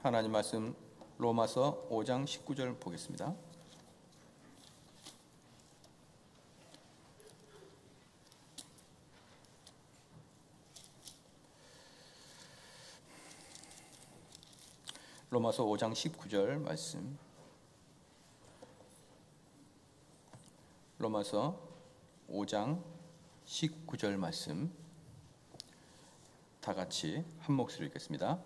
하나님 말씀 로마서 5장 19절 보겠습니다. 로마서 5장 19절 말씀. 로마서 5장 19절 말씀 다 같이 한 목소리로 읽겠습니다.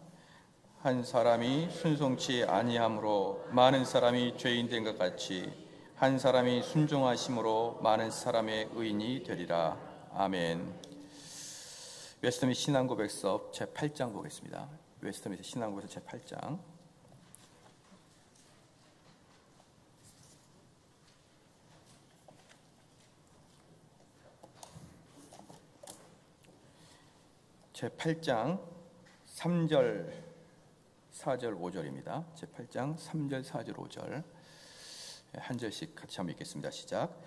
한 사람이 순종치 아니함으로 많은 사람이 죄인 된 것 같이 한 사람이 순종하심으로 많은 사람의 의인이 되리라. 아멘. 웨스터밋 신앙고백서 제8장 보겠습니다. 웨스터밋 신앙고백서 제8장 제8장 3절 4절 5절입니다. 제8장 3절 4절 5절 한 절씩 같이 한번 읽겠습니다. 시작.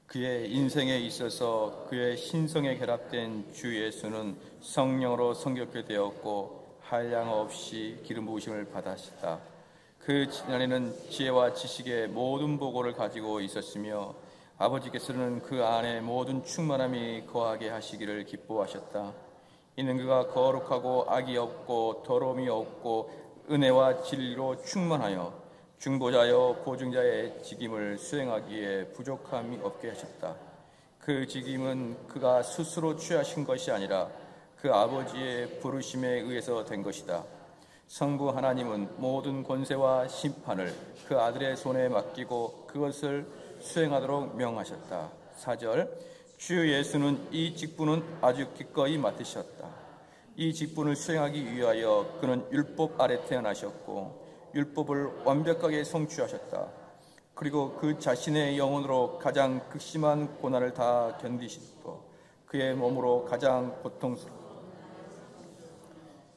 그의 인생에 있어서 그의 신성에 결합된 주 예수는 성령으로 성결케 되었고 한량 없이 기름 부으심을 받으셨다. 그 지난에는 지혜와 지식의 모든 보고를 가지고 있었으며 아버지께서는 그 안에 모든 충만함이 거하게 하시기를 기뻐하셨다. 이는 그가 거룩하고 악이 없고 더러움이 없고 은혜와 진리로 충만하여 중보자여 보증자의 직임을 수행하기에 부족함이 없게 하셨다. 그 직임은 그가 스스로 취하신 것이 아니라 그 아버지의 부르심에 의해서 된 것이다. 성부 하나님은 모든 권세와 심판을 그 아들의 손에 맡기고 그것을 수행하도록 명하셨다. 4절. 주 예수는 이 직분은 아주 기꺼이 맡으셨다. 이 직분을 수행하기 위하여 그는 율법 아래 태어나셨고 율법을 완벽하게 성취하셨다. 그리고 그 자신의 영혼으로 가장 극심한 고난을 다 견디시고 그의 몸으로 가장 고통스러운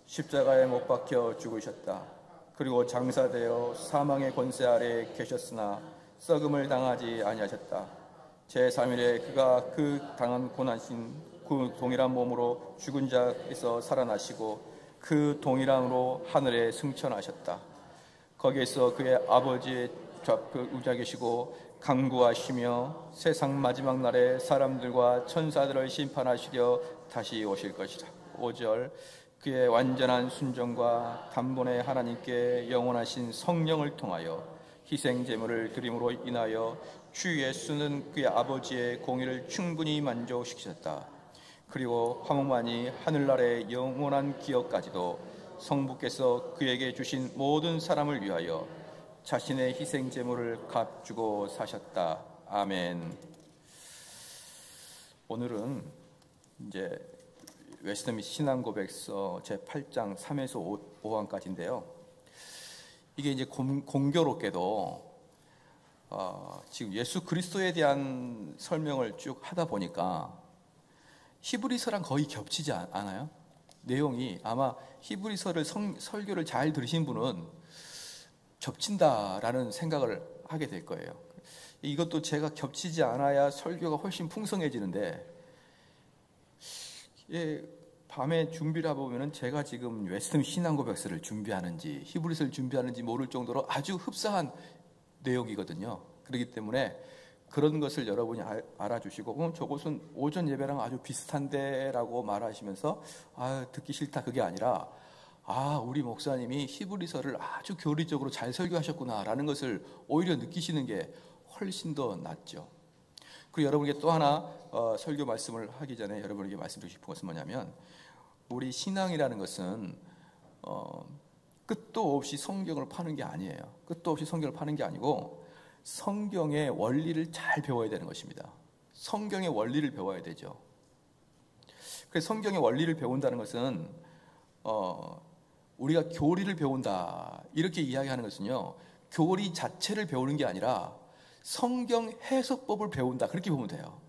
십자가에 못 박혀 죽으셨다. 그리고 장사되어 사망의 권세 아래 계셨으나 썩음을 당하지 아니하셨다. 제3일에 그가 그 당한 고난신 그 동일한 몸으로 죽은 자에서 살아나시고 그 동일함으로 하늘에 승천하셨다. 거기에서 그의 아버지의 좌표 의자 계시고 강구하시며 세상 마지막 날에 사람들과 천사들을 심판하시려 다시 오실 것이다. 5절. 그의 완전한 순종과 단번에 하나님께 영원하신 성령을 통하여 희생 제물을 드림으로 인하여 주 예수는 그의 아버지의 공의를 충분히 만족시키셨다. 그리고 화목만이 하늘나라의 영원한 기업까지도 성부께서 그에게 주신 모든 사람을 위하여 자신의 희생 제물을 값주고 사셨다. 아멘. 오늘은 이제 웨스터밋 신앙고백서 제8장 3에서 5항까지인데요. 이게 이제 공교롭게도 지금 예수 그리스도에 대한 설명을 쭉 하다 보니까 히브리서랑 거의 겹치지 않아요? 내용이 아마 히브리서를 설교를 잘 들으신 분은 겹친다라는 생각을 하게 될 거예요. 이것도 제가 겹치지 않아야 설교가 훨씬 풍성해지는데 밤에 준비를 해보면 제가 지금 웨스터밋 신앙고백서를 준비하는지 히브리서를 준비하는지 모를 정도로 아주 흡사한 내용이거든요. 그렇기 때문에 그런 것을 여러분이 알아주시고 저것은 오전 예배랑 아주 비슷한데 라고 말하시면서 듣기 싫다 그게 아니라 우리 목사님이 히브리서를 아주 교리적으로 잘 설교하셨구나 라는 것을 오히려 느끼시는 게 훨씬 더 낫죠. 그리고 여러분에게 또 하나 설교 말씀을 하기 전에 여러분에게 말씀드리고 싶은 것은 뭐냐면 우리 신앙이라는 것은 끝도 없이 성경을 파는 게 아니에요. 끝도 없이 성경을 파는 게 아니고 성경의 원리를 잘 배워야 되는 것입니다. 성경의 원리를 배워야 되죠. 그래서 성경의 원리를 배운다는 것은 우리가 교리를 배운다 이렇게 이야기하는 것은요, 교리 자체를 배우는 게 아니라 성경 해석법을 배운다 그렇게 보면 돼요.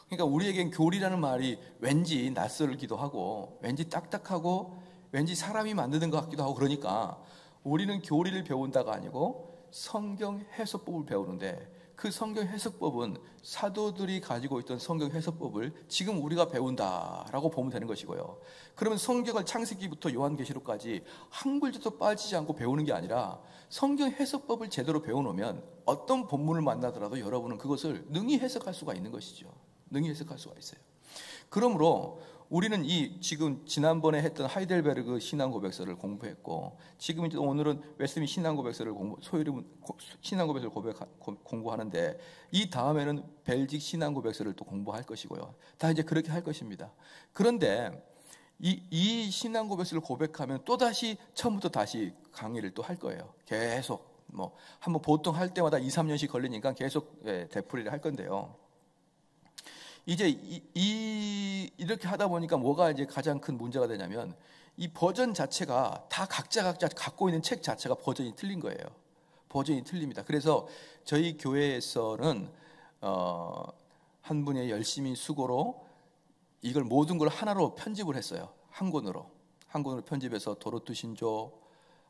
그러니까 우리에겐 교리라는 말이 왠지 낯설기도 하고 왠지 딱딱하고 왠지 사람이 만드는 것 같기도 하고 그러니까 우리는 교리를 배운다가 아니고 성경 해석법을 배우는데 그 성경 해석법은 사도들이 가지고 있던 성경 해석법을 지금 우리가 배운다라고 보면 되는 것이고요. 그러면 성경을 창세기부터 요한계시록까지 한 글자도 빠지지 않고 배우는 게 아니라 성경 해석법을 제대로 배워놓으면 어떤 본문을 만나더라도 여러분은 그것을 능히 해석할 수가 있는 것이죠. 능히 해석할 수가 있어요. 그러므로 우리는 지금 지난번에 했던 하이델베르그 신앙고백서를 공부했고, 지금 이제 오늘은 웨스민 신앙고백서를 신앙고백서를 공부하는데, 이 다음에는 벨직 신앙고백서를 또 공부할 것이고요. 다 이제 그렇게 할 것입니다. 그런데 이 신앙고백서를 고백하면 또 다시 처음부터 다시 강의를 또 할 거예요. 계속 한번 보통 할 때마다 2-3년씩 걸리니까 계속 되풀이를 할 건데요. 이제 이렇게 하다 보니까 뭐가 이제 가장 큰 문제가 되냐면, 이 버전 자체가 다 각자 갖고 있는 책 자체가 버전이 틀린 거예요. 버전이 틀립니다. 그래서 저희 교회에서는 한 분이 열심히 수고로 이걸 모든 걸 하나로 편집을 했어요. 한 권으로 편집해서 도로트 신조,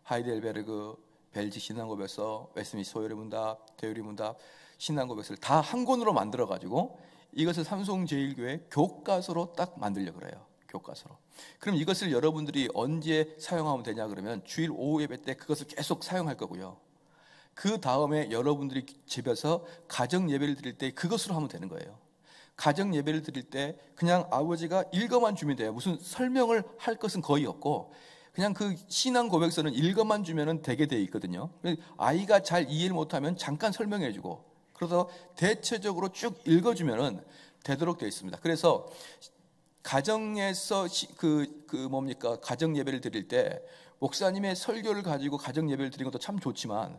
하이델베르그, 벨직 신앙고백서, 웨스민 소요리 문답, 데요리 문답, 신앙고백서를 다 한 권으로 만들어 가지고 이것을 삼성제일교회 교과서로 딱 만들려고 그래요. 교과서로. 그럼 이것을 여러분들이 언제 사용하면 되냐 그러면 주일 오후 예배 때 그것을 계속 사용할 거고요. 그 다음에 여러분들이 집에서 가정 예배를 드릴 때 그것으로 하면 되는 거예요. 가정 예배를 드릴 때 그냥 아버지가 읽어만 주면 돼요. 무슨 설명을 할 것은 거의 없고, 그냥 그 신앙 고백서는 읽어만 주면은 되게 돼 있거든요. 아이가 잘 이해를 못하면 잠깐 설명해 주고, 그래서 대체적으로 쭉 읽어주면은 되도록 되어 있습니다. 그래서 가정에서 가정 예배를 드릴 때 목사님의 설교를 가지고 가정 예배를 드리는 것도 참 좋지만,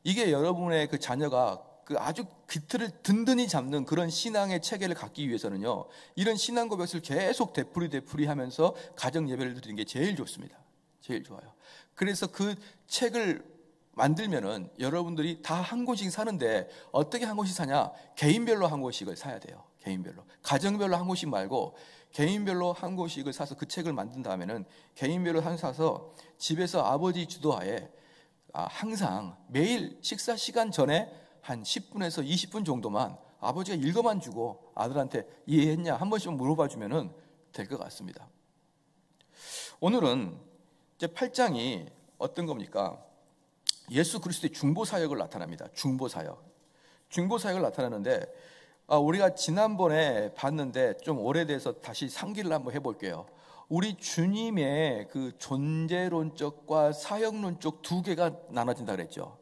이게 여러분의 그 자녀가 그 아주 기틀을 든든히 잡는 그런 신앙의 체계를 갖기 위해서는요, 이런 신앙 고백을 계속 되풀이 하면서 가정 예배를 드리는 게 제일 좋습니다. 제일 좋아요. 그래서 그 책을 만들면은 여러분들이 다 한 권씩 사는데, 어떻게 한 권씩 사냐? 개인별로 한 권씩을 사야 돼요. 개인별로. 가정별로 한 권씩 말고 개인별로 한 권씩을 사서 그 책을 만든 다음에는 개인별로 사서 집에서 아버지 주도하에 항상 매일 식사 시간 전에 한 10분에서 20분 정도만 아버지가 읽어만 주고 아들한테 이해했냐 한 번씩 물어봐 주면은 될 것 같습니다. 오늘은 이제 8장이 어떤 겁니까? 예수 그리스도의 중보 사역을 나타납니다. 중보 사역을 나타내는데, 우리가 지난번에 봤는데 좀 오래돼서 다시 상기를 한번 해볼게요. 우리 주님의 그 존재론적과 사역론적 두 개가 나눠진다 그랬죠.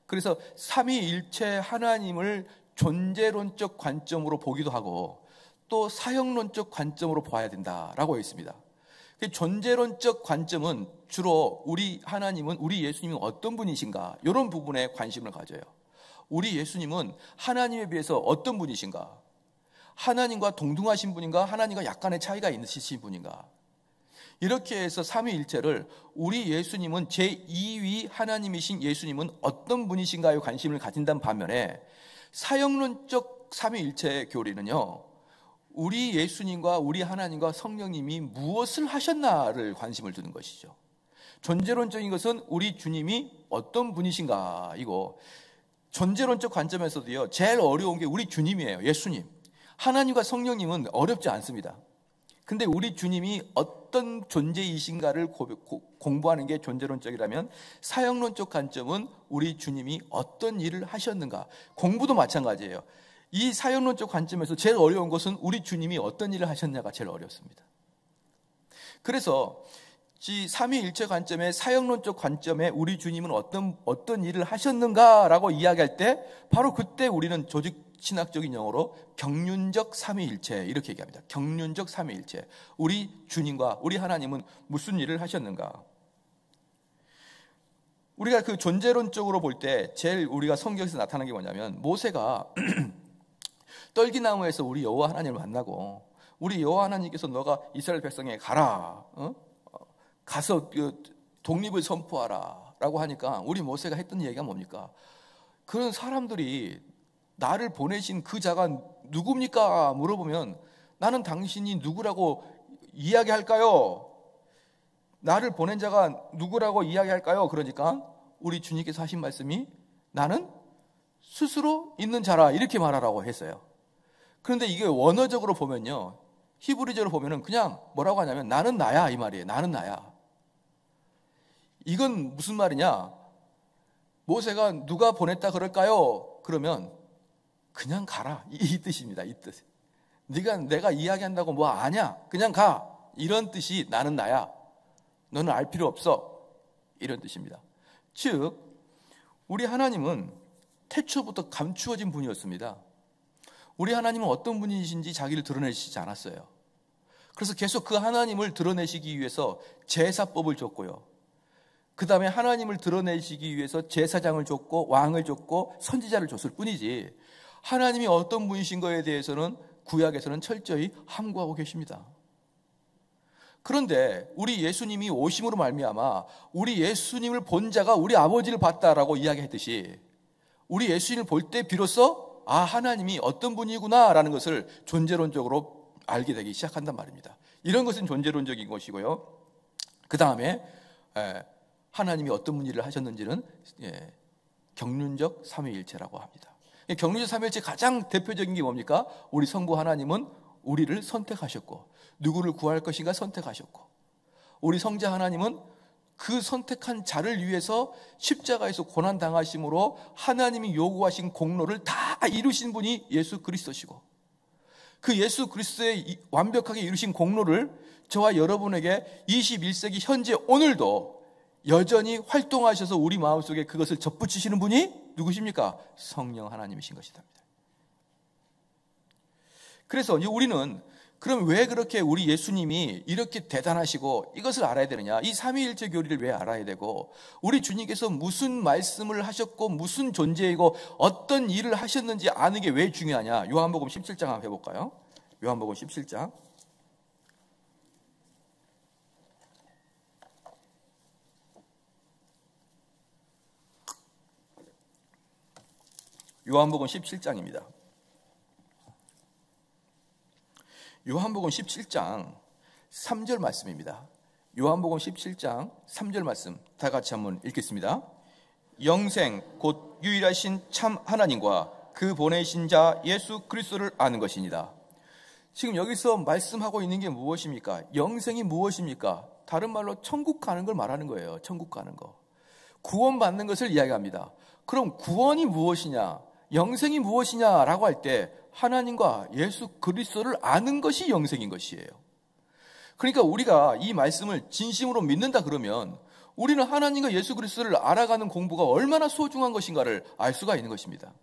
그래서 삼위일체 하나님을 존재론적 관점으로 보기도 하고 또 사역론적 관점으로 봐야 된다라고 했습니다. 존재론적 관점은 주로 우리 예수님은 어떤 분이신가, 이런 부분에 관심을 가져요. 우리 예수님은 하나님에 비해서 어떤 분이신가, 하나님과 동등하신 분인가, 하나님과 약간의 차이가 있으신 분인가, 이렇게 해서 삼위일체를 우리 예수님은 제2위 하나님이신 예수님은 어떤 분이신가에 관심을 가진다는 반면에, 사역론적 삼위일체의 교리는요, 우리 예수님과 우리 하나님과 성령님이 무엇을 하셨나를 관심을 두는 것이죠. 존재론적인 것은 우리 주님이 어떤 분이신가 이고, 존재론적 관점에서도요, 제일 어려운 게 우리 주님이에요. 예수님. 하나님과 성령님은 어렵지 않습니다. 근데 우리 주님이 어떤 존재이신가를 공부하는 게 존재론적이라면, 사역론적 관점은 우리 주님이 어떤 일을 하셨는가. 공부도 마찬가지예요. 이 사역론적 관점에서 제일 어려운 것은 우리 주님이 어떤 일을 하셨냐가 제일 어렵습니다. 그래서 이 삼위일체 관점의 사역론적 관점에 우리 주님은 어떤 일을 하셨는가라고 이야기할 때, 바로 그때 우리는 조직 신학적인 용어로 경륜적 삼위일체 이렇게 얘기합니다. 경륜적 삼위일체. 우리 주님과 우리 하나님은 무슨 일을 하셨는가? 우리가 그 존재론적으로 볼 때 제일 우리가 성경에서 나타나는 게 뭐냐면, 모세가 떨기나무에서 우리 여호와 하나님을 만나고, 우리 여호와 하나님께서 너가 이스라엘 백성에게 가라, 가서 독립을 선포하라 라고 하니까 우리 모세가 했던 얘기가 뭡니까? 그런 사람들이 나를 보내신 그 자가 누굽니까? 물어보면 나는 당신이 누구라고 이야기할까요? 나를 보낸 자가 누구라고 이야기할까요? 그러니까 우리 주님께서 하신 말씀이, 나는 스스로 있는 자라 이렇게 말하라고 했어요. 그런데 이게 원어적으로 보면요, 히브리어로 보면은 그냥 뭐라고 하냐면 나는 나야 이 말이에요. 나는 나야. 이건 무슨 말이냐? 모세가 누가 보냈다 그럴까요? 그러면 그냥 가라 이 뜻입니다. 이 뜻. 내가 이야기한다고 뭐 아냐? 그냥 가. 이런 뜻이 나는 나야. 너는 알 필요 없어. 이런 뜻입니다. 즉 우리 하나님은 태초부터 감추어진 분이었습니다. 우리 하나님은 어떤 분이신지 자기를 드러내시지 않았어요. 그래서 계속 그 하나님을 드러내시기 위해서 제사법을 줬고요. 그 다음에 하나님을 드러내시기 위해서 제사장을 줬고 왕을 줬고 선지자를 줬을 뿐이지, 하나님이 어떤 분이신 거에 대해서는 구약에서는 철저히 함구하고 계십니다. 그런데 우리 예수님이 오심으로 말미암아 우리 예수님을 본 자가 우리 아버지를 봤다라고 이야기했듯이, 우리 예수님을 볼 때 비로소 하나님이 어떤 분이구나라는 것을 존재론적으로 알게 되기 시작한단 말입니다. 이런 것은 존재론적인 것이고요. 그 다음에 하나님이 어떤 분 일을 하셨는지는 경륜적 삼위일체라고 합니다. 경륜적 삼위일체 가장 대표적인 게 뭡니까? 우리 성부 하나님은 우리를 선택하셨고 누구를 구할 것인가 선택하셨고, 우리 성자 하나님은 그 선택한 자를 위해서 십자가에서 고난당하심으로 하나님이 요구하신 공로를 다 이루신 분이 예수 그리스도시고, 그 예수 그리스도의 완벽하게 이루신 공로를 저와 여러분에게 21세기 현재 오늘도 여전히 활동하셔서 우리 마음속에 그것을 접붙이시는 분이 누구십니까? 성령 하나님이신 것이다. 그래서 우리는 그럼 왜 그렇게 우리 예수님이 이렇게 대단하시고 이것을 알아야 되느냐? 이 삼위일체 교리를 왜 알아야 되고, 우리 주님께서 무슨 말씀을 하셨고 무슨 존재이고 어떤 일을 하셨는지 아는 게 왜 중요하냐? 요한복음 17장 한번 해볼까요? 요한복음 17장. 요한복음 17장입니다. 요한복음 17장 3절 말씀입니다. 요한복음 17장 3절 말씀 다 같이 한번 읽겠습니다. 영생 곧 유일하신 참 하나님과 그 보내신 자 예수 그리스도를 아는 것이니라. 지금 여기서 말씀하고 있는 게 무엇입니까? 영생이 무엇입니까? 다른 말로 천국 가는 걸 말하는 거예요. 천국 가는 거. 구원받는 것을 이야기합니다. 그럼 구원이 무엇이냐? 영생이 무엇이냐라고 할 때 하나님과 예수 그리스도를 아는 것이 영생인 것이에요. 그러니까 우리가 이 말씀을 진심으로 믿는다 그러면 우리는 하나님과 예수 그리스도를 알아가는 공부가 얼마나 소중한 것인가를 알 수가 있는 것입니다.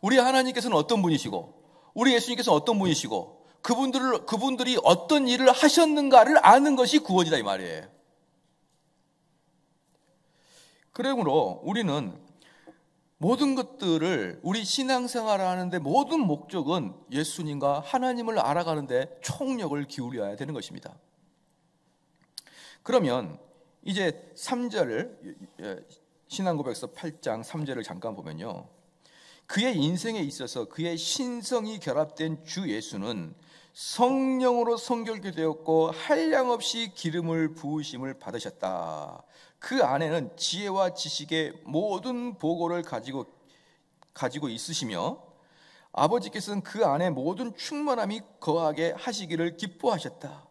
우리 하나님께서는 어떤 분이시고 우리 예수님께서는 어떤 분이시고 그분들이 어떤 일을 하셨는가를 아는 것이 구원이다 이 말이에요. 그러므로 우리는 모든 것들을 우리 신앙생활을 하는데 모든 목적은 예수님과 하나님을 알아가는데 총력을 기울여야 되는 것입니다. 그러면 이제 3절 신앙고백서 8장 3절을 잠깐 보면요, 그의 인생에 있어서 그의 신성이 결합된 주 예수는 성령으로 성결케 되었고 한량없이 기름을 부으심을 받으셨다. 그 안에는 지혜와 지식의 모든 보고를 가지고 있으시며 아버지께서는 그 안에 모든 충만함이 거하게 하시기를 기뻐하셨다.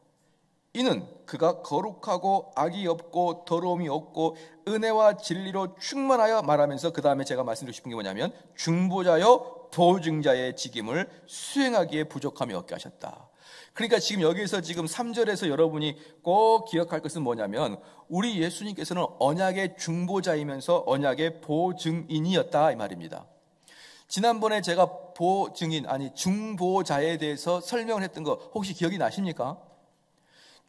이는 그가 거룩하고 악이 없고 더러움이 없고 은혜와 진리로 충만하여 말하면서 그 다음에 제가 말씀드리고 싶은 게 뭐냐면 중보자여 보증자의 직임을 수행하기에 부족함이 없게 하셨다. 그러니까 지금 여기서 지금 3절에서 여러분이 꼭 기억할 것은 뭐냐면 우리 예수님께서는 언약의 중보자이면서 언약의 보증인이었다 이 말입니다. 지난번에 제가 중보자에 대해서 설명을 했던 거 혹시 기억이 나십니까?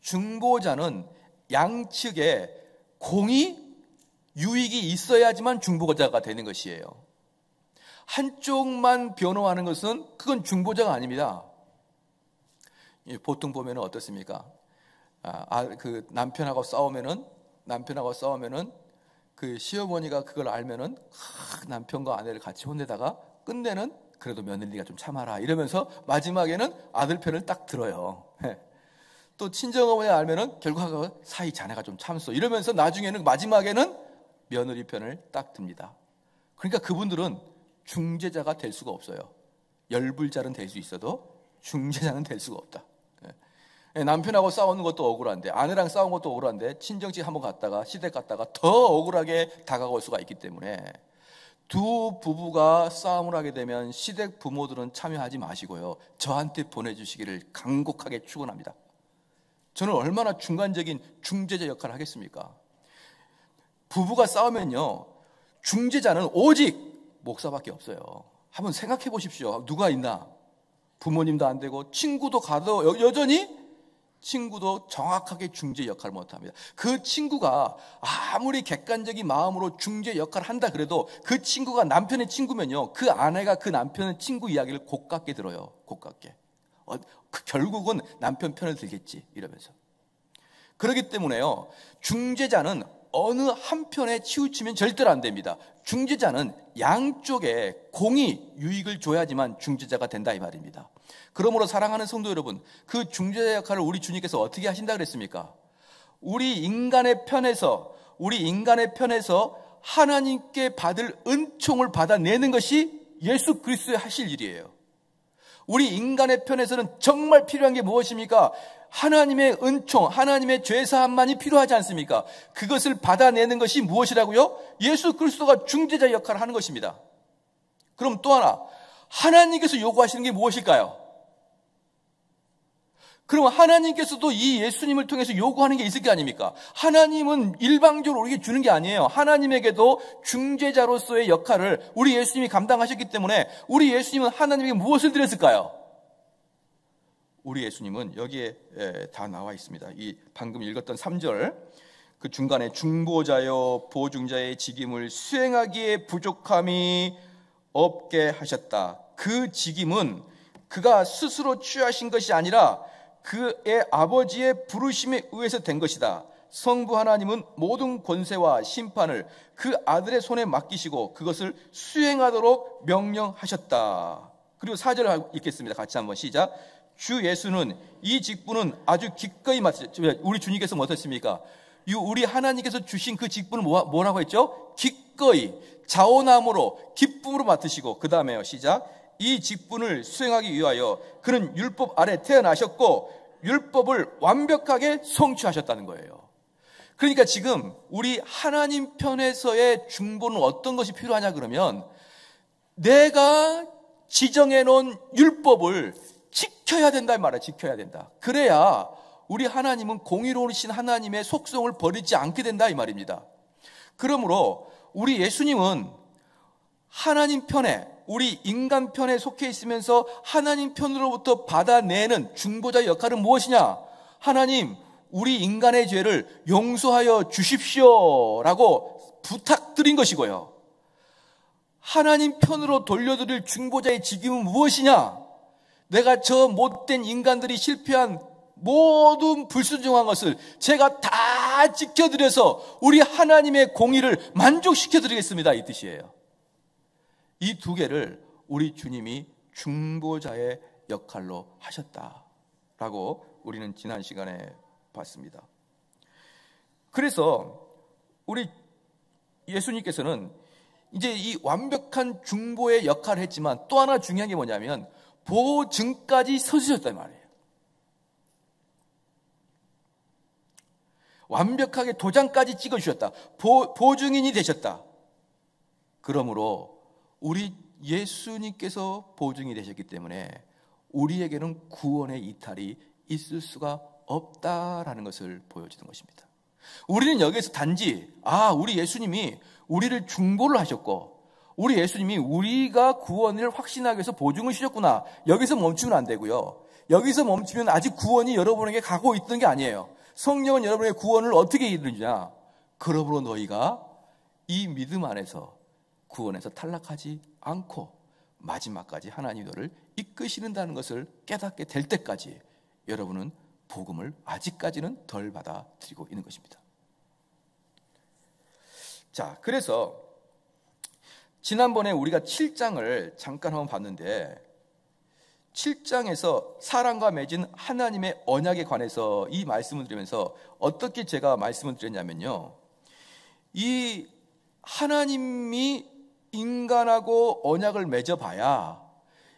중보자는 양측에 공의, 유익이 있어야지만 중보자가 되는 것이에요. 한쪽만 변호하는 것은 그건 중보자가 아닙니다. 보통 보면은 어떻습니까? 그 남편하고 싸우면은 그 시어머니가 그걸 알면은 남편과 아내를 같이 혼내다가 끝내는 그래도 며느리가 좀 참아라 이러면서 마지막에는 아들 편을 딱 들어요. 또 친정어머니 알면은 결국 사이 자네가 좀 참소 이러면서 나중에는 마지막에는 며느리 편을 딱 듭니다. 그러니까 그분들은 중재자가 될 수가 없어요. 열불자는 될 수 있어도 중재자는 될 수가 없다. 남편하고 싸우는 것도 억울한데, 아내랑 싸운 것도 억울한데, 친정집 한번 갔다가 시댁 갔다가 더 억울하게 다가올 수가 있기 때문에 두 부부가 싸움을 하게 되면 시댁 부모들은 참여하지 마시고요, 저한테 보내주시기를 간곡하게 축원합니다. 저는 얼마나 중간적인 중재자 역할을 하겠습니까? 부부가 싸우면요, 중재자는 오직 목사밖에 없어요. 한번 생각해 보십시오. 누가 있나? 부모님도 안 되고 친구도 가도 여전히 친구도 정확하게 중재 역할을 못합니다. 그 친구가 아무리 객관적인 마음으로 중재 역할을 한다 그래도 그 친구가 남편의 친구면요, 그 아내가 그 남편의 친구 이야기를 고깝게 들어요. 고깝게. 결국은 남편 편을 들겠지 이러면서. 그렇기 때문에요, 중재자는 어느 한편에 치우치면 절대로 안 됩니다. 중재자는 양쪽에 공이 유익을 줘야지만 중재자가 된다 이 말입니다. 그러므로 사랑하는 성도 여러분, 그 중재자 역할을 우리 주님께서 어떻게 하신다 그랬습니까? 우리 인간의 편에서 하나님께 받을 은총을 받아내는 것이 예수 그리스도의 하실 일이에요. 우리 인간의 편에서는 정말 필요한 게 무엇입니까? 하나님의 은총, 하나님의 죄사함만이 필요하지 않습니까? 그것을 받아내는 것이 무엇이라고요? 예수 그리스도가 중재자 역할을 하는 것입니다. 그럼 또 하나, 하나님께서 요구하시는 게 무엇일까요? 그럼 하나님께서도 이 예수님을 통해서 요구하는 게 있을 게 아닙니까? 하나님은 일방적으로 우리에게 주는 게 아니에요. 하나님에게도 중재자로서의 역할을 우리 예수님이 감당하셨기 때문에 우리 예수님은 하나님에게 무엇을 드렸을까요? 우리 예수님은 여기에 다 나와 있습니다. 이 방금 읽었던 3절, 그 중간에 중보자여 보증자의 직임을 수행하기에 부족함이 없게 하셨다. 그 직임은 그가 스스로 취하신 것이 아니라 그의 아버지의 부르심에 의해서 된 것이다. 성부 하나님은 모든 권세와 심판을 그 아들의 손에 맡기시고 그것을 수행하도록 명령하셨다. 그리고 4절 읽겠습니다. 같이 한번 시작. 주 예수는 이 직분은 아주 기꺼이 맡으셨죠. 우리 주님께서 어떻습니까? 우리 하나님께서 주신 그 직분을 뭐라고 했죠? 기꺼이 자원함으로 기쁨으로 맡으시고, 그 다음에요, 시작. 이 직분을 수행하기 위하여 그는 율법 아래 태어나셨고 율법을 완벽하게 성취하셨다는 거예요. 그러니까 지금 우리 하나님 편에서의 중보는 어떤 것이 필요하냐 그러면, 내가 지정해 놓은 율법을 지켜야 된다 이 말이야. 지켜야 된다. 그래야 우리 하나님은 공의로우신 하나님의 속성을 버리지 않게 된다 이 말입니다. 그러므로 우리 예수님은 하나님 편에, 우리 인간 편에 속해 있으면서 하나님 편으로부터 받아내는 중보자의 역할은 무엇이냐? 하나님, 우리 인간의 죄를 용서하여 주십시오라고 부탁드린 것이고요. 하나님 편으로 돌려드릴 중보자의 직임은 무엇이냐? 내가 저 못된 인간들이 실패한 모든 불순종한 것을 제가 다 지켜드려서 우리 하나님의 공의를 만족시켜드리겠습니다, 이 뜻이에요. 이 두 개를 우리 주님이 중보자의 역할로 하셨다라고 우리는 지난 시간에 봤습니다. 그래서 우리 예수님께서는 이제 이 완벽한 중보의 역할을 했지만 또 하나 중요한 게 뭐냐면 보증까지 서주셨단 말이에요. 완벽하게 도장까지 찍어주셨다. 보증인이 되셨다. 그러므로 우리 예수님께서 보증이 되셨기 때문에 우리에게는 구원의 이탈이 있을 수가 없다라는 것을 보여주는 것입니다. 우리는 여기서 단지 우리 예수님이 우리를 중보를 하셨고 우리 예수님이 우리가 구원을 확신하기 위해서 보증을 주셨구나, 여기서 멈추면 안 되고요. 여기서 멈추면 아직 구원이 여러분에게 가고 있던 게 아니에요. 성령은 여러분의 구원을 어떻게 이루느냐? 그러므로 너희가 이 믿음 안에서 구원에서 탈락하지 않고 마지막까지 하나님이 너를 이끄시는다는 것을 깨닫게 될 때까지 여러분은 복음을 아직까지는 덜 받아들이고 있는 것입니다. 자, 그래서 지난번에 우리가 7장을 잠깐 한번 봤는데 7장에서 사람과 맺은 하나님의 언약에 관해서 이 말씀을 드리면서 어떻게 제가 말씀을 드렸냐면요, 이 하나님이 인간하고 언약을 맺어봐야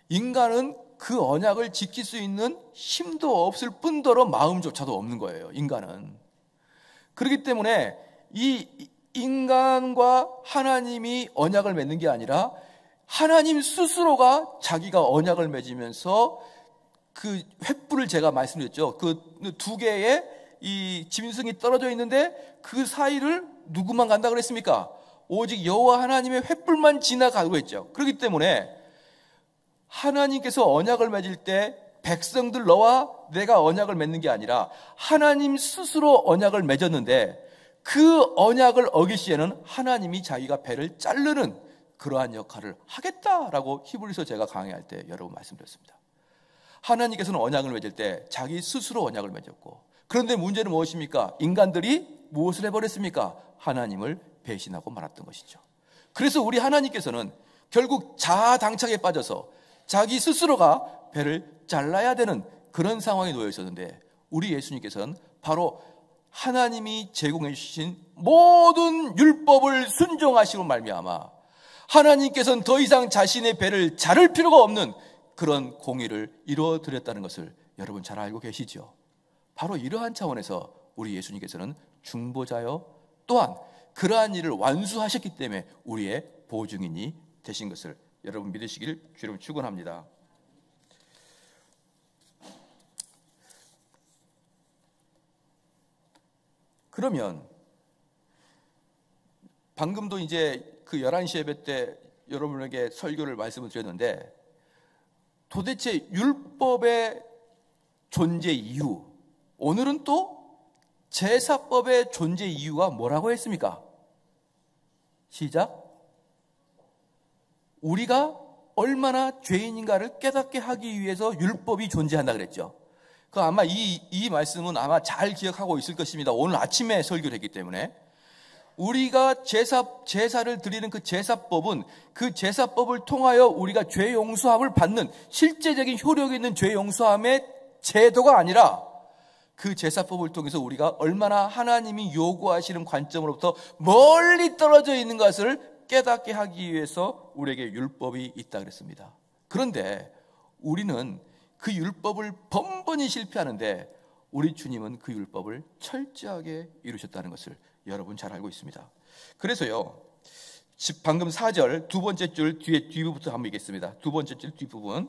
인간은 그 언약을 지킬 수 있는 힘도 없을 뿐더러 마음조차도 없는 거예요. 인간은. 그렇기 때문에 이 인간과 하나님이 언약을 맺는 게 아니라 하나님 스스로가 자기가 언약을 맺으면서 그 횃불을 제가 말씀드렸죠. 그 두 개의 이 짐승이 떨어져 있는데 그 사이를 누구만 간다 그랬습니까? 오직 여호와 하나님의 횃불만 지나가고 했죠. 그렇기 때문에 하나님께서 언약을 맺을 때 백성들 너와 내가 언약을 맺는 게 아니라 하나님 스스로 언약을 맺었는데 그 언약을 어길 시에는 하나님이 자기가 배를 자르는 그러한 역할을 하겠다라고 히브리서 제가 강의할 때 여러 번 말씀드렸습니다. 하나님께서는 언약을 맺을 때 자기 스스로 언약을 맺었고, 그런데 문제는 무엇입니까? 인간들이 무엇을 해버렸습니까? 하나님을 배신하고 말았던 것이죠. 그래서 우리 하나님께서는 결국 자아당착에 빠져서 자기 스스로가 배를 잘라야 되는 그런 상황에 놓여 있었는데, 우리 예수님께서는 바로 하나님이 제공해 주신 모든 율법을 순종하시고 말미암아 하나님께서는 더 이상 자신의 배를 자를 필요가 없는 그런 공의를 이루어 드렸다는 것을 여러분 잘 알고 계시죠? 바로 이러한 차원에서 우리 예수님께서는 중보자요, 또한 그러한 일을 완수하셨기 때문에 우리의 보증인이 되신 것을 여러분 믿으시길 주로 축원합니다. 그러면 방금도 이제 그 11시 예배 때 여러분에게 설교를 말씀을 드렸는데, 도대체 율법의 존재 이유, 오늘은 또 제사법의 존재 이유가 뭐라고 했습니까? 시작. 우리가 얼마나 죄인인가를 깨닫게 하기 위해서 율법이 존재한다 그랬죠. 그 아마 이 말씀은 아마 잘 기억하고 있을 것입니다. 오늘 아침에 설교를 했기 때문에. 우리가 제사를 드리는 그 제사법은 그 제사법을 통하여 우리가 죄 용서함을 받는 실제적인 효력이 있는 죄 용서함의 제도가 아니라, 그 제사법을 통해서 우리가 얼마나 하나님이 요구하시는 관점으로부터 멀리 떨어져 있는 것을 깨닫게 하기 위해서 우리에게 율법이 있다 그랬습니다. 그런데 우리는 그 율법을 번번이 실패하는데 우리 주님은 그 율법을 철저하게 이루셨다는 것을 여러분 잘 알고 있습니다. 그래서요, 방금 4절 두 번째 줄 뒷부분부터 한번 읽겠습니다. 두 번째 줄 뒷부분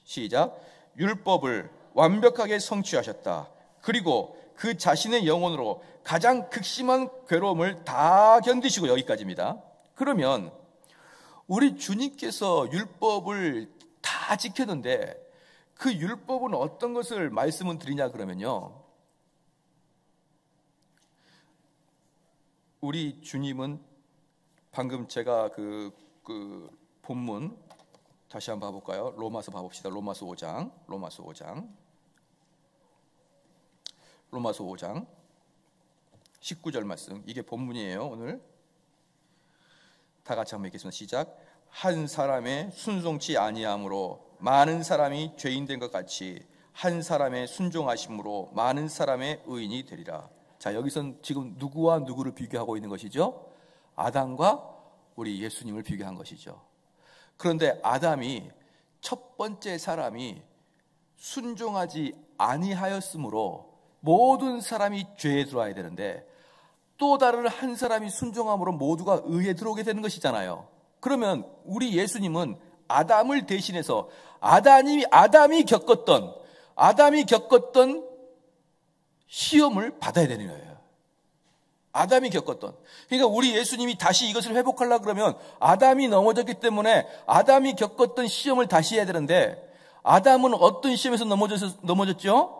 시작. 율법을 완벽하게 성취하셨다. 그리고 그 자신의 영혼으로 가장 극심한 괴로움을 다 견디시고, 여기까지입니다. 그러면 우리 주님께서 율법을 다 지켰는데 그 율법은 어떤 것을 말씀을 드리냐 그러면요, 우리 주님은 방금 제가 그 본문 다시 한번 봐볼까요? 로마서 봐봅시다. 로마서 5장 19절 말씀, 이게 본문이에요. 오늘 다 같이 한번 읽겠습니다. 시작. 한 사람의 순종치 아니함으로 많은 사람이 죄인된 것 같이 한 사람의 순종하심으로 많은 사람의 의인이 되리라. 자, 여기선 지금 누구와 누구를 비교하고 있는 것이죠? 아담과 우리 예수님을 비교한 것이죠. 그런데 아담이, 첫 번째 사람이 순종하지 아니하였으므로 모든 사람이 죄에 들어와야 되는데, 또 다른 한 사람이 순종함으로 모두가 의에 들어오게 되는 것이잖아요. 그러면 우리 예수님은 아담을 대신해서 아담이 겪었던 시험을 받아야 되는 거예요. 아담이 겪었던. 그러니까 우리 예수님이 다시 이것을 회복하려고 그러면 아담이 넘어졌기 때문에 아담이 겪었던 시험을 다시 해야 되는데, 아담은 어떤 시험에서 넘어졌죠?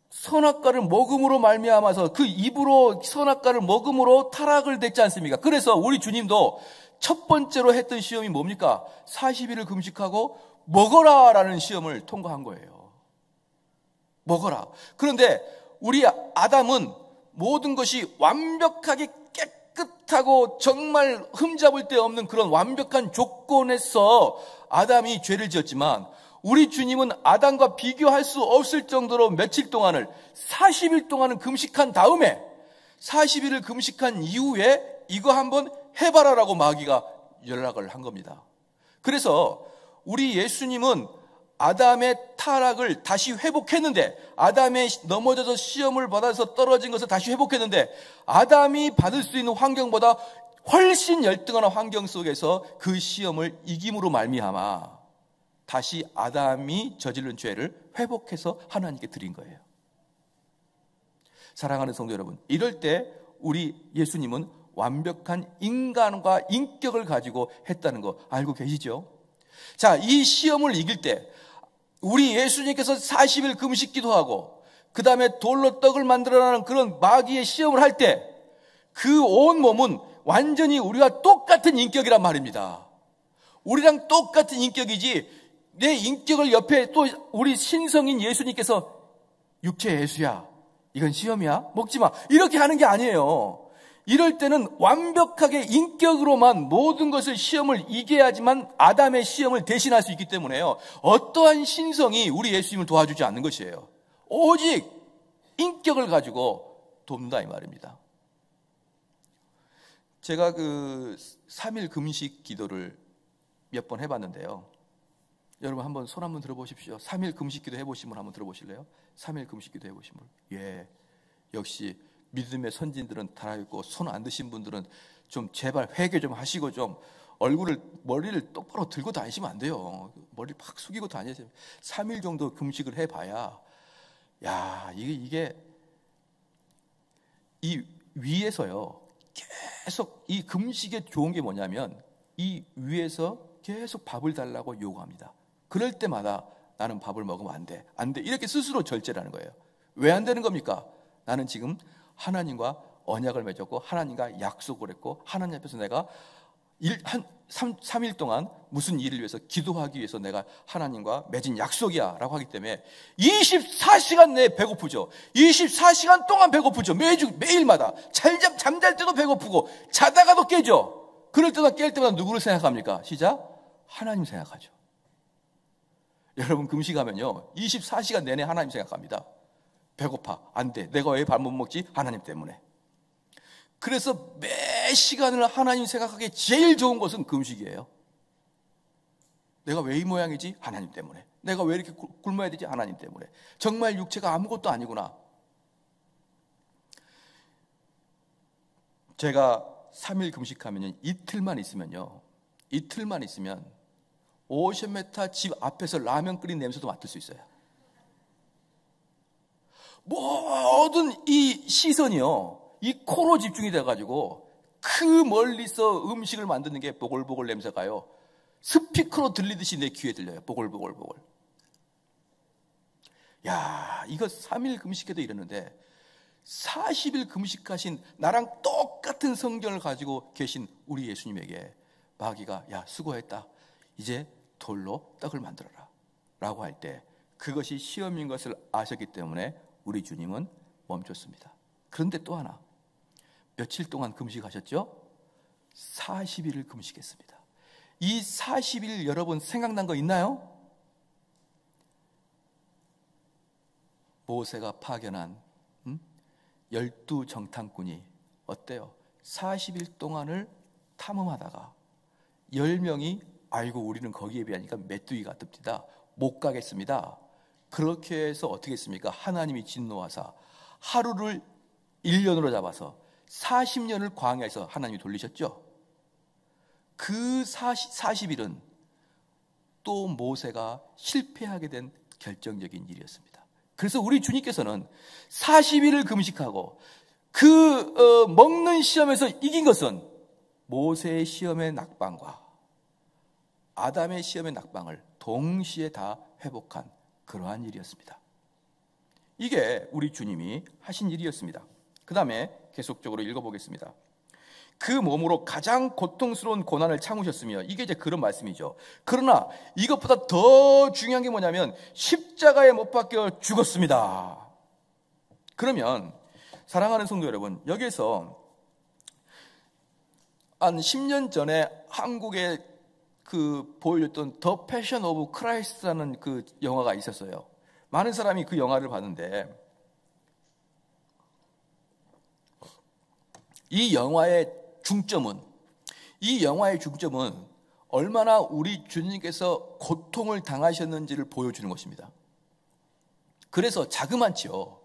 선악과를 먹음으로 말미암아서, 그 입으로 선악과를 먹음으로 타락을 됐지 않습니까? 그래서 우리 주님도 첫 번째로 했던 시험이 뭡니까? 40일을 금식하고 먹어라라는 시험을 통과한 거예요. 먹어라. 그런데 우리 아담은 모든 것이 완벽하게 깨끗하고 정말 흠잡을 데 없는 그런 완벽한 조건에서 아담이 죄를 지었지만, 우리 주님은 아담과 비교할 수 없을 정도로 며칠 동안을 40일 동안은 금식한 다음에 40일을 금식한 이후에 이거 한번 해봐라라고 마귀가 연락을 한 겁니다. 그래서 우리 예수님은 아담의 타락을 다시 회복했는데, 아담이 넘어져서 시험을 받아서 떨어진 것을 다시 회복했는데, 아담이 받을 수 있는 환경보다 훨씬 열등한 환경 속에서 그 시험을 이김으로 말미암아 다시 아담이 저지른 죄를 회복해서 하나님께 드린 거예요. 사랑하는 성도 여러분, 이럴 때 우리 예수님은 완벽한 인간과 인격을 가지고 했다는 거 알고 계시죠? 자, 이 시험을 이길 때 우리 예수님께서 40일 금식 기도하고 그 다음에 돌로 떡을 만들어라는 그런 마귀의 시험을 할 때 그 온 몸은 완전히 우리와 똑같은 인격이란 말입니다. 우리랑 똑같은 인격이지, 내 인격을 옆에 또 우리 신성인 예수님께서 육체 예수야, 이건 시험이야, 먹지 마, 이렇게 하는 게 아니에요. 이럴 때는 완벽하게 인격으로만 모든 것을 시험을 이겨야지만 아담의 시험을 대신할 수 있기 때문에요, 어떠한 신성이 우리 예수님을 도와주지 않는 것이에요. 오직 인격을 가지고 돕는다 이 말입니다. 제가 그 3일 금식 기도를 몇 번 해봤는데요, 여러분 한번 손 한번 들어보십시오. 3일 금식 기도 해보신 분 한번 들어보실래요? 3일 금식 기도 해보신 분. 예, 역시 믿음의 선진들은 달아있고, 손 안 드신 분들은 좀 제발 회개 좀 하시고 좀 머리를 똑바로 들고 다니시면 안 돼요. 머리를 팍 숙이고 다니세요. 3일 정도 금식을 해봐야, 야, 이게 이 위에서요, 계속 이 금식에 좋은 게 뭐냐면 이 위에서 계속 밥을 달라고 요구합니다. 그럴 때마다 나는 밥을 먹으면 안 돼, 안 돼, 이렇게 스스로 절제라는 거예요. 왜 안 되는 겁니까? 나는 지금 하나님과 언약을 맺었고 하나님과 약속을 했고 하나님 앞에서 내가 3일 동안 무슨 일을 위해서 기도하기 위해서 내가 하나님과 맺은 약속이야 라고 하기 때문에 24시간 내에 배고프죠. 24시간 동안 배고프죠. 매일마다 잠잘 때도 배고프고 자다가도 깨죠. 그럴 때나 깰 때마다 누구를 생각합니까? 시작, 하나님 생각하죠. 여러분 금식하면요 24시간 내내 하나님 생각합니다. 배고파, 안 돼, 내가 왜 밥 못 먹지? 하나님 때문에. 그래서 매 시간을 하나님 생각하기에 제일 좋은 것은 금식이에요. 내가 왜 이 모양이지? 하나님 때문에. 내가 왜 이렇게 굶어야 되지? 하나님 때문에. 정말 육체가 아무것도 아니구나. 제가 3일 금식하면 이틀만 있으면 오션메타 집 앞에서 라면 끓인 냄새도 맡을 수 있어요. 모든 이 시선이요, 이 코로 집중이 돼가지고 그 멀리서 음식을 만드는 게 보글보글 냄새가요, 스피커로 들리듯이 내 귀에 들려요. 보글보글보글. 야, 이거 3일 금식해도 이러는데 40일 금식하신 나랑 똑같은 성경을 가지고 계신 우리 예수님에게 마귀가 야, 수고했다, 이제 돌로 떡을 만들어라 라고 할 때 그것이 시험인 것을 아셨기 때문에 우리 주님은 멈췄습니다. 그런데 또 하나, 며칠 동안 금식하셨죠? 40일을 금식했습니다. 이 40일 여러분 생각난 거 있나요? 모세가 파견한 12정탐꾼이 어때요? 40일 동안을 탐험하다가 10명이 아이고 우리는 거기에 비하니까 메뚜기가 뜹디다, 못 가겠습니다. 그렇게 해서 어떻게 했습니까? 하나님이 진노하사 하루를 1년으로 잡아서 40년을 광야에서 하나님이 돌리셨죠. 그 40일은 또 모세가 실패하게 된 결정적인 일이었습니다. 그래서 우리 주님께서는 40일을 금식하고 먹는 시험에서 이긴 것은 모세의 시험의 낙방과 아담의 시험의 낙방을 동시에 다 회복한 그러한 일이었습니다. 이게 우리 주님이 하신 일이었습니다. 그 다음에 계속적으로 읽어보겠습니다. 그 몸으로 가장 고통스러운 고난을 참으셨으며, 이게 이제 그런 말씀이죠. 그러나 이것보다 더 중요한 게 뭐냐면 십자가에 못 박혀 죽었습니다. 그러면 사랑하는 성도 여러분, 여기에서 한 10년 전에 한국에 보여줬던 더 패션 오브 크라이스트라는 그 영화가 있었어요. 많은 사람이 그 영화를 봤는데 이 영화의 중점은 이 영화의 중점은 얼마나 우리 주님께서 고통을 당하셨는지를 보여주는 것입니다. 그래서 자그만치요.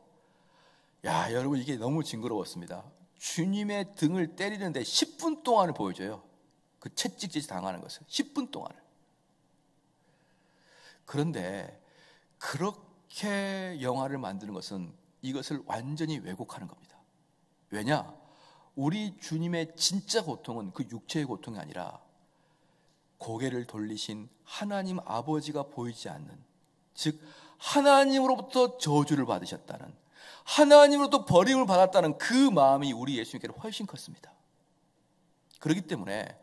야, 여러분, 이게 너무 징그러웠습니다. 주님의 등을 때리는데 10분 동안을 보여줘요. 그 채찍질 당하는 것을 10분 동안을. 그런데 그렇게 영화를 만드는 것은 이것을 완전히 왜곡하는 겁니다. 왜냐? 우리 주님의 진짜 고통은 그 육체의 고통이 아니라 고개를 돌리신 하나님 아버지가 보이지 않는, 즉 하나님으로부터 저주를 받으셨다는, 하나님으로부터 버림을 받았다는 그 마음이 우리 예수님께는 훨씬 컸습니다. 그렇기 때문에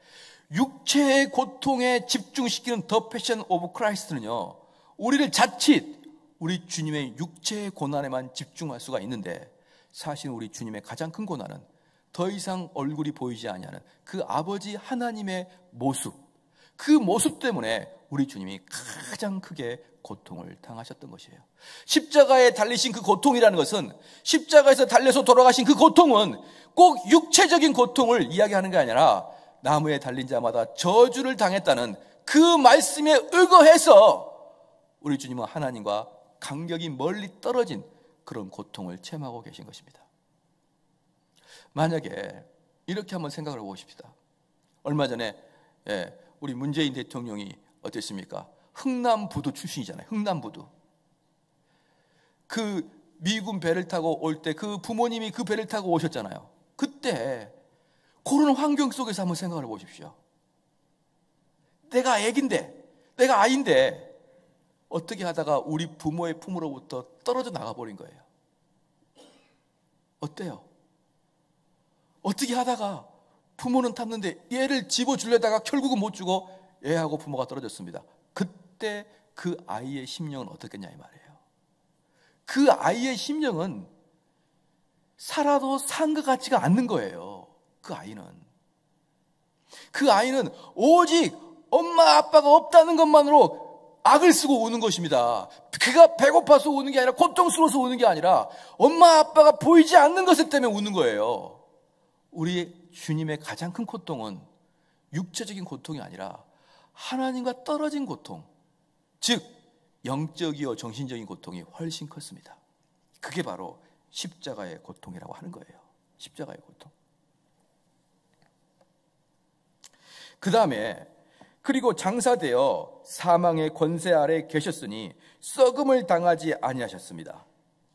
육체의 고통에 집중시키는 더 패션 오브 크라이스트는요, 우리를 자칫 우리 주님의 육체의 고난에만 집중할 수가 있는데, 사실 우리 주님의 가장 큰 고난은 더 이상 얼굴이 보이지 아니하는 그 아버지 하나님의 모습, 그 모습 때문에 우리 주님이 가장 크게 고통을 당하셨던 것이에요. 십자가에 달리신 그 고통이라는 것은, 십자가에서 달려서 돌아가신 그 고통은 꼭 육체적인 고통을 이야기하는 게 아니라 나무에 달린 자마다 저주를 당했다는 그 말씀에 의거해서 우리 주님은 하나님과 간격이 멀리 떨어진 그런 고통을 체험하고 계신 것입니다. 만약에 이렇게 한번 생각을 해보십시다. 얼마 전에 우리 문재인 대통령이 어땠습니까? 흥남부두 출신이잖아요. 흥남부두. 그 미군 배를 타고 올 때 그 부모님이 그 배를 타고 오셨잖아요. 그때 그런 환경 속에서 한번 생각을 해보십시오. 내가 애긴데, 내가 아이인데 어떻게 하다가 우리 부모의 품으로부터 떨어져 나가버린 거예요. 어때요? 어떻게 하다가 부모는 탔는데 얘를 집어주려다가 결국은 못 주고 얘하고 부모가 떨어졌습니다. 그때 그 아이의 심령은 어떻겠냐 이 말이에요. 그 아이의 심령은 살아도 산 것 같지가 않는 거예요. 그 아이는 오직 엄마 아빠가 없다는 것만으로 악을 쓰고 우는 것입니다. 그가 배고파서 우는 게 아니라, 고통스러워서 우는 게 아니라 엄마 아빠가 보이지 않는 것을 때문에 우는 거예요. 우리 주님의 가장 큰 고통은 육체적인 고통이 아니라 하나님과 떨어진 고통, 즉 영적이요 정신적인 고통이 훨씬 컸습니다. 그게 바로 십자가의 고통이라고 하는 거예요. 십자가의 고통. 그 다음에 그리고 장사되어 사망의 권세 아래 계셨으니 썩음을 당하지 아니하셨습니다.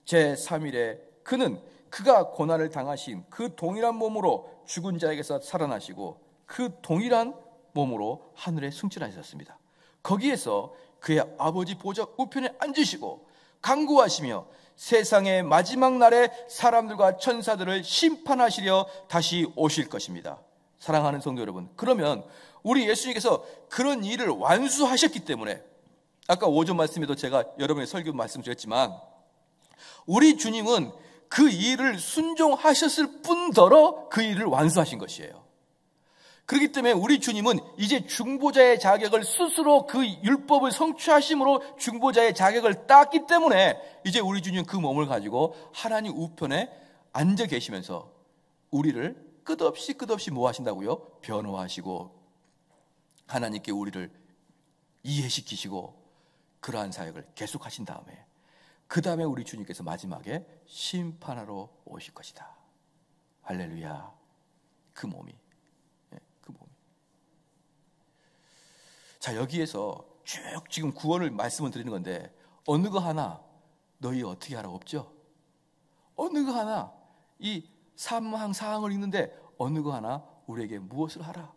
제3일에 그는 그가 고난을 당하신 그 동일한 몸으로 죽은 자에게서 살아나시고 그 동일한 몸으로 하늘에 승천하셨습니다. 거기에서 그의 아버지 보좌 우편에 앉으시고 간구하시며 세상의 마지막 날에 사람들과 천사들을 심판하시려 다시 오실 것입니다. 사랑하는 성도 여러분, 그러면 우리 예수님께서 그런 일을 완수하셨기 때문에, 아까 오전 말씀에도 제가 여러분의 설교 말씀드렸지만, 우리 주님은 그 일을 순종하셨을 뿐더러 그 일을 완수하신 것이에요. 그렇기 때문에 우리 주님은 이제 중보자의 자격을 스스로 그 율법을 성취하심으로 중보자의 자격을 땄기 때문에 이제 우리 주님은 그 몸을 가지고 하나님 우편에 앉아 계시면서 우리를 끝없이 뭐 하신다고요? 변호하시고 하나님께 우리를 이해시키시고 그러한 사역을 계속하신 다음에 그 다음에 우리 주님께서 마지막에 심판하러 오실 것이다. 할렐루야. 그 몸이. 자, 여기에서 쭉 지금 구원을 말씀을 드리는 건데 어느 거 하나 너희 어떻게 하라 없죠? 어느 거 하나 이 사항을 읽는데 어느 거 하나 우리에게 무엇을 하라?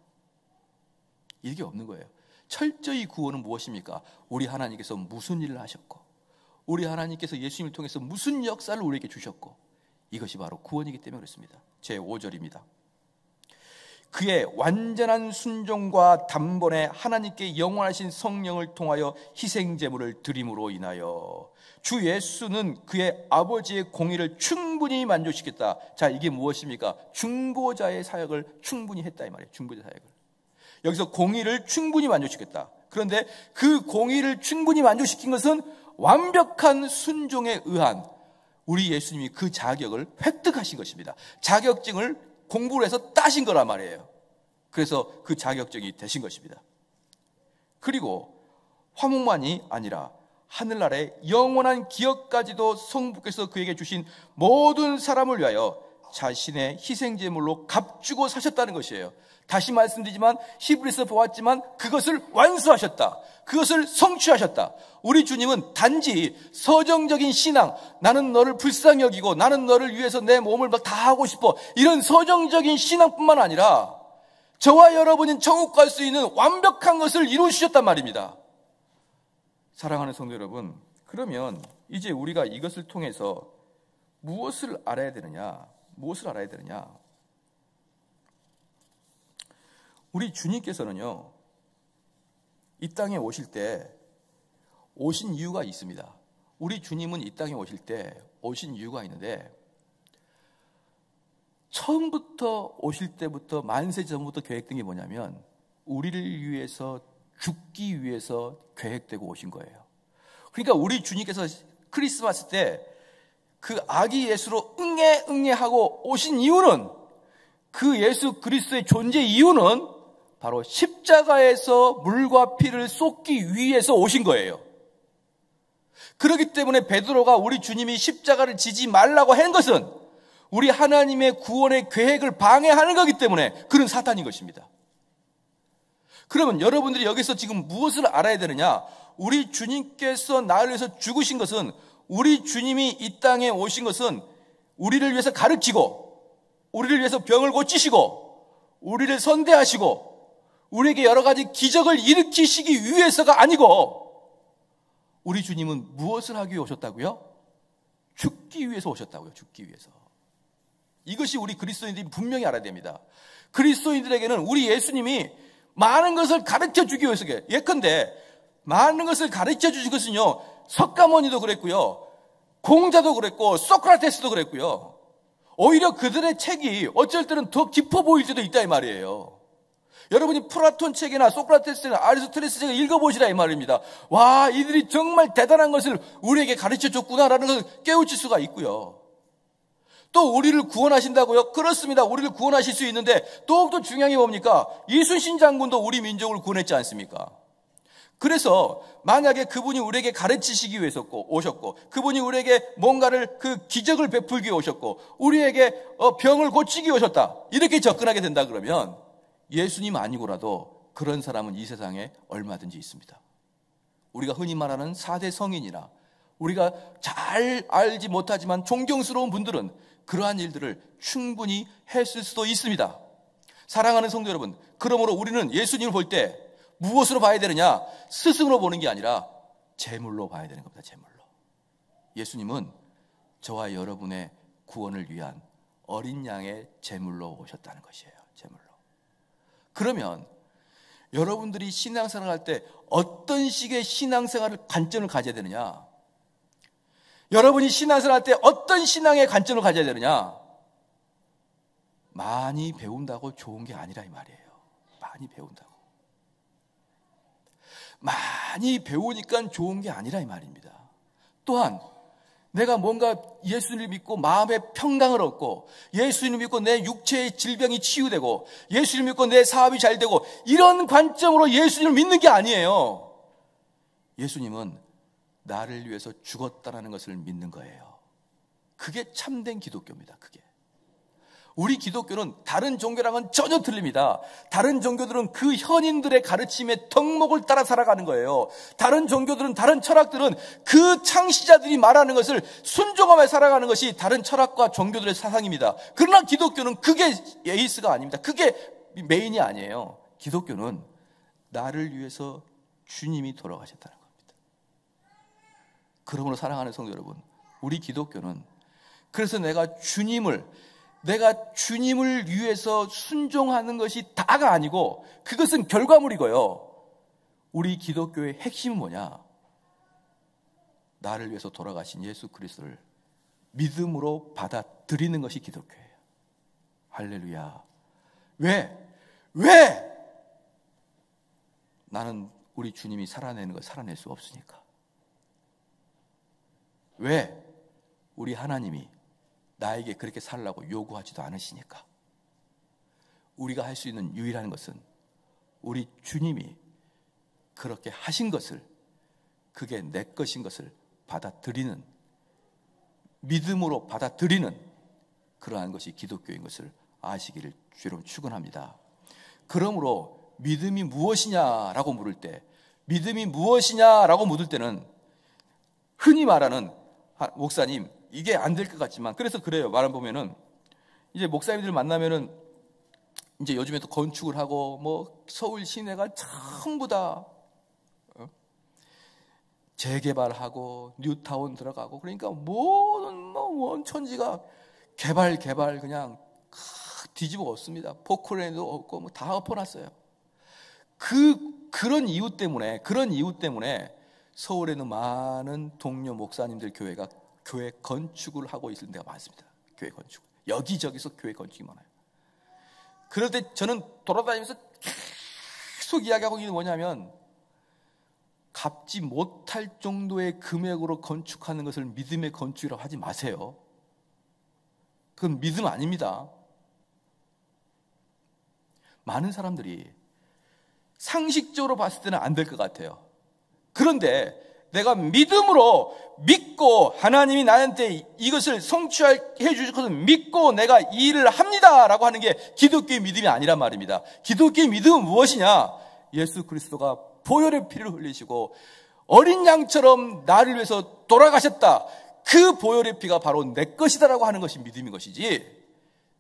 이게 없는 거예요. 철저히 구원은 무엇입니까? 우리 하나님께서 무슨 일을 하셨고 우리 하나님께서 예수님을 통해서 무슨 역사를 우리에게 주셨고 이것이 바로 구원이기 때문에 그렇습니다. 제5절입니다. 그의 완전한 순종과 단번에 하나님께 영원하신 성령을 통하여 희생제물을 드림으로 인하여 주 예수는 그의 아버지의 공의를 충분히 만족시켰다. 자, 이게 무엇입니까? 중보자의 사역을 충분히 했다 이 말이에요. 중보자 사역을. 여기서 공의를 충분히 만족시켰다. 그런데 그 공의를 충분히 만족시킨 것은 완벽한 순종에 의한 우리 예수님이 그 자격을 획득하신 것입니다. 자격증을 공부를 해서 따신 거란 말이에요. 그래서 그 자격증이 되신 것입니다. 그리고 화목만이 아니라 하늘나라의 영원한 기업까지도 성부께서 그에게 주신 모든 사람을 위하여 자신의 희생제물로 값주고 사셨다는 것이에요. 다시 말씀드리지만 히브리서 보았지만 그것을 완수하셨다. 그것을 성취하셨다. 우리 주님은 단지 서정적인 신앙, 나는 너를 불쌍히 여기고 나는 너를 위해서 내 몸을 다 하고 싶어, 이런 서정적인 신앙뿐만 아니라 저와 여러분이 천국 갈 수 있는 완벽한 것을 이루셨단 말입니다. 사랑하는 성도 여러분, 그러면 이제 우리가 이것을 통해서 무엇을 알아야 되느냐? 무엇을 알아야 되느냐? 우리 주님께서는요, 이 땅에 오실 때 오신 이유가 있습니다. 우리 주님은 이 땅에 오실 때 오신 이유가 있는데, 처음부터 오실 때부터 만세 전부터 계획된 게 뭐냐면 우리를 위해서 죽기 위해서 계획되고 오신 거예요. 그러니까 우리 주님께서 크리스마스 때 그 아기 예수로 응애하고 오신 이유는, 그 예수 그리스도의 존재 이유는 바로 십자가에서 물과 피를 쏟기 위해서 오신 거예요. 그렇기 때문에 베드로가 우리 주님이 십자가를 지지 말라고 한 것은 우리 하나님의 구원의 계획을 방해하는 거기 때문에 그런 사탄인 것입니다. 그러면 여러분들이 여기서 지금 무엇을 알아야 되느냐? 우리 주님께서 나를 위해서 죽으신 것은, 우리 주님이 이 땅에 오신 것은 우리를 위해서 가르치고, 우리를 위해서 병을 고치시고, 우리를 선대하시고, 우리에게 여러 가지 기적을 일으키시기 위해서가 아니고, 우리 주님은 무엇을 하기 위해 오셨다고요? 죽기 위해서 오셨다고요. 죽기 위해서. 이것이 우리 그리스도인들이 분명히 알아야 됩니다. 그리스도인들에게는 우리 예수님이 많은 것을 가르쳐 주기 위해서, 예컨대 많은 것을 가르쳐 주신 것은요, 석가모니도 그랬고요, 공자도 그랬고, 소크라테스도 그랬고요. 오히려 그들의 책이 어쩔 때는 더 깊어 보일 때도 있다 이 말이에요. 여러분이 플라톤 책이나 소크라테스나 아리스토텔레스 책을 읽어보시라 이 말입니다. 와, 이들이 정말 대단한 것을 우리에게 가르쳐 줬구나라는 것을 깨우칠 수가 있고요. 또 우리를 구원하신다고요? 그렇습니다. 우리를 구원하실 수 있는데 더욱더 중요한 게 뭡니까? 이순신 장군도 우리 민족을 구원했지 않습니까? 그래서 만약에 그분이 우리에게 가르치시기 위해서 오셨고, 그분이 우리에게 뭔가를 그 기적을 베풀기 위해 오셨고, 우리에게 병을 고치기 위해 오셨다, 이렇게 접근하게 된다 그러면 예수님 아니고라도 그런 사람은 이 세상에 얼마든지 있습니다. 우리가 흔히 말하는 4대 성인이나 우리가 잘 알지 못하지만 존경스러운 분들은 그러한 일들을 충분히 했을 수도 있습니다. 사랑하는 성도 여러분, 그러므로 우리는 예수님을 볼 때 무엇으로 봐야 되느냐? 스승으로 보는 게 아니라 제물로 봐야 되는 겁니다. 제물로. 예수님은 저와 여러분의 구원을 위한 어린 양의 제물로 오셨다는 것이에요. 제물로. 그러면 여러분들이 신앙생활을 할 때 어떤 식의 신앙생활을 관점을 가져야 되느냐? 여러분이 신앙생활을 할 때 어떤 신앙의 관점을 가져야 되느냐? 많이 배운다고 좋은 게 아니라 이 말이에요. 많이 배운다고. 많이 배우니까 좋은 게 아니라 이 말입니다. 또한 내가 뭔가 예수님을 믿고 마음의 평강을 얻고, 예수님을 믿고 내 육체의 질병이 치유되고, 예수님을 믿고 내 사업이 잘 되고, 이런 관점으로 예수님을 믿는 게 아니에요. 예수님은 나를 위해서 죽었다라는 것을 믿는 거예요. 그게 참된 기독교입니다. 그게. 우리 기독교는 다른 종교랑은 전혀 틀립니다. 다른 종교들은 그 현인들의 가르침에 덕목을 따라 살아가는 거예요. 다른 종교들은, 다른 철학들은 그 창시자들이 말하는 것을 순종하며 살아가는 것이 다른 철학과 종교들의 사상입니다. 그러나 기독교는 그게 에이스가 아닙니다. 그게 메인이 아니에요. 기독교는 나를 위해서 주님이 돌아가셨다는 겁니다. 그러므로 사랑하는 성도 여러분, 우리 기독교는, 그래서 내가 주님을 위해서 순종하는 것이 다가 아니고 그것은 결과물이고요. 우리 기독교의 핵심은 뭐냐? 나를 위해서 돌아가신 예수 그리스도를 믿음으로 받아들이는 것이 기독교예요. 할렐루야. 왜? 나는 우리 주님이 살아내는 걸 살아낼 수 없으니까. 왜? 우리 하나님이 나에게 그렇게 살라고 요구하지도 않으시니까. 우리가 할 수 있는 유일한 것은 우리 주님이 그렇게 하신 것을, 그게 내 것인 것을 받아들이는, 믿음으로 받아들이는 그러한 것이 기독교인 것을 아시기를 주로 축원합니다. 그러므로 믿음이 무엇이냐라고 물을 때, 믿음이 무엇이냐라고 묻을 때는 흔히 말하는 목사님 이게 안 될 것 같지만, 그래서 그래요. 말을 보면은 이제 목사님들 만나면은 이제 요즘에 또 건축을 하고 뭐 서울 시내가 전부 다 재개발하고 뉴타운 들어가고, 그러니까 모든 원천지가 개발 그냥 뒤집어 엎습니다. 포크레인도 없고 뭐 다 엎어놨어요. 그런 이유 때문에 서울에는 많은 동료 목사님들 교회 건축을 하고 있는 데가 많습니다. 교회 건축, 여기저기서 교회 건축이 많아요. 그럴 때 저는 돌아다니면서 계속 이야기하고 있는 게 뭐냐면, 갚지 못할 정도의 금액으로 건축하는 것을 믿음의 건축이라고 하지 마세요. 그건 믿음 아닙니다. 많은 사람들이 상식적으로 봤을 때는 안 될 것 같아요. 그런데 내가 믿음으로 믿고 하나님이 나한테 이것을 성취해 주실 것을 믿고 내가 이 일을 합니다라고 하는 게 기독교의 믿음이 아니란 말입니다. 기독교의 믿음은 무엇이냐? 예수 그리스도가 보혈의 피를 흘리시고 어린 양처럼 나를 위해서 돌아가셨다. 그 보혈의 피가 바로 내 것이다라고 하는 것이 믿음인 것이지,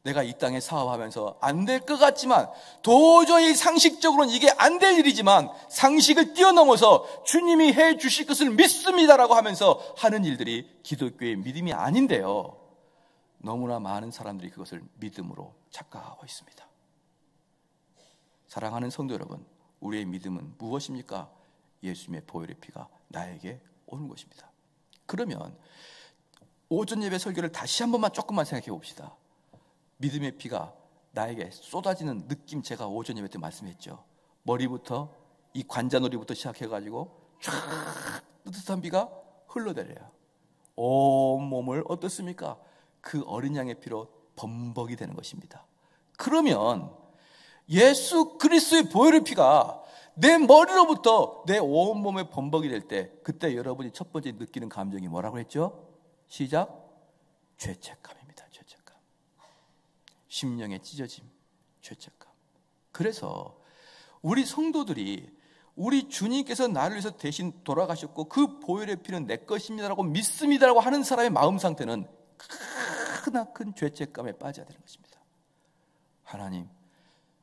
내가 이 땅에 사업하면서 안 될 것 같지만, 도저히 상식적으로는 이게 안 될 일이지만 상식을 뛰어넘어서 주님이 해 주실 것을 믿습니다라고 하면서 하는 일들이 기독교의 믿음이 아닌데요. 너무나 많은 사람들이 그것을 믿음으로 착각하고 있습니다. 사랑하는 성도 여러분, 우리의 믿음은 무엇입니까? 예수님의 보혈의 피가 나에게 오는 것입니다. 그러면 오전 예배 설교를 다시 한 번만 조금만 생각해 봅시다. 믿음의 피가 나에게 쏟아지는 느낌, 제가 오전 예배 때 말씀했죠. 머리부터 이 관자놀이부터 시작해가지고 쫙 뜨뜻한 비가 흘러내려요. 온 몸을 어떻습니까? 그 어린 양의 피로 범벅이 되는 것입니다. 그러면 예수 그리스도의 보혈의 피가 내 머리로부터 내 온몸에 범벅이 될 때, 그때 여러분이 첫 번째 느끼는 감정이 뭐라고 했죠? 시작. 죄책감입니다. 죄책감. 심령의 찢어짐, 죄책감. 그래서 우리 성도들이 우리 주님께서 나를 위해서 대신 돌아가셨고 그 보혈의 피는 내 것입니다라고 믿습니다라고 하는 사람의 마음 상태는 크나큰 죄책감에 빠져야 되는 것입니다. 하나님,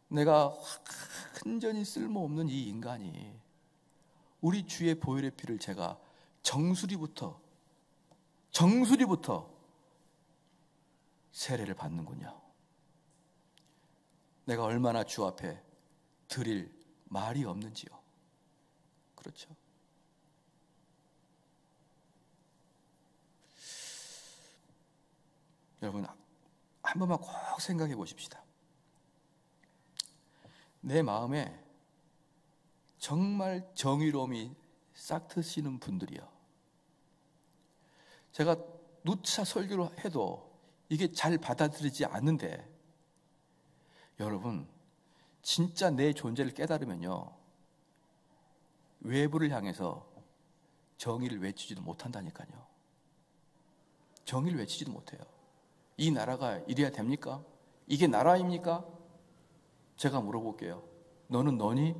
내가 완전히 쓸모없는 이 인간이 우리 주의 보혈의 피를 제가 정수리부터 세례를 받는군요. 내가 얼마나 주 앞에 드릴 말이 없는지요. 그렇죠? 여러분, 한 번만 꼭 생각해 보십시다. 내 마음에 정말 정의로움이 싹 트시는 분들이요, 제가 누차 설교를 해도 이게 잘 받아들이지 않는데, 여러분 진짜 내 존재를 깨달으면요, 외부를 향해서 정의를 외치지도 못한다니까요. 정의를 외치지도 못해요. 이 나라가 이래야 됩니까? 이게 나라입니까? 제가 물어볼게요. 너는 너니?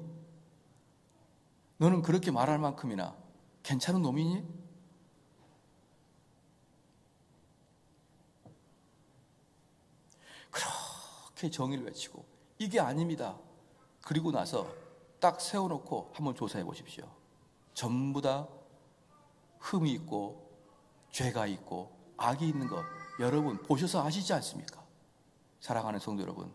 너는 그렇게 말할 만큼이나 괜찮은 놈이니? 그렇게 정의를 외치고 이게 아닙니다. 그리고 나서 딱 세워놓고 한번 조사해 보십시오. 전부 다 흠이 있고 죄가 있고 악이 있는 것 여러분 보셔서 아시지 않습니까? 사랑하는 성도 여러분,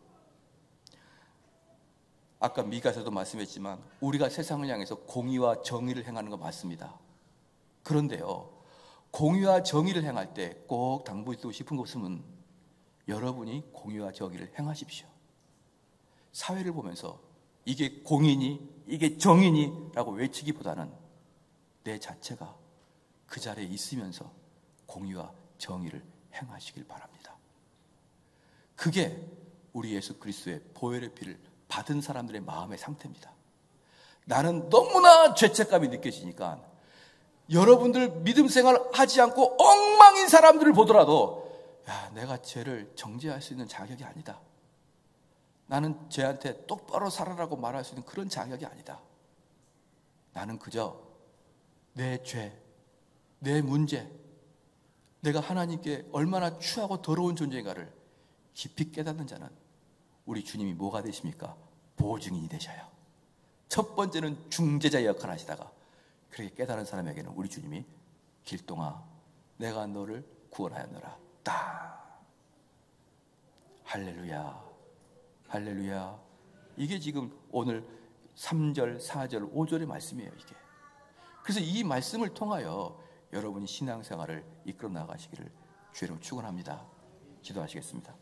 아까 미가서도 말씀했지만 우리가 세상을 향해서 공의와 정의를 행하는 거 맞습니다. 그런데요, 공의와 정의를 행할 때 꼭 당부드리고 싶은 것은 여러분이 공의와 정의를 행하십시오. 사회를 보면서 이게 공의니 이게 정의니 라고 외치기보다는 내 자체가 그 자리에 있으면서 공의와 정의를 행하시길 바랍니다. 그게 우리 예수 그리스도의 보혈의 피를 받은 사람들의 마음의 상태입니다. 나는 너무나 죄책감이 느껴지니까 여러분들 믿음 생활 하지 않고 엉망인 사람들을 보더라도 내가 죄를 정죄할 수 있는 자격이 아니다. 나는 쟤한테 똑바로 살아라고 말할 수 있는 그런 자격이 아니다. 나는 그저 내 죄, 내 문제, 내가 하나님께 얼마나 추하고 더러운 존재인가를 깊이 깨닫는 자는 우리 주님이 뭐가 되십니까? 보증인이 되셔요. 첫 번째는 중재자의 역할을 하시다가 그렇게 깨달은 사람에게는 우리 주님이 길동아 내가 너를 구원하였노라. 딱. 할렐루야. 할렐루야. 이게 지금 오늘 3절, 4절, 5절의 말씀이에요. 이게. 그래서 이 말씀을 통하여 여러분이 신앙생활을 이끌어 나가시기를 주로 축원합니다. 기도하시겠습니다.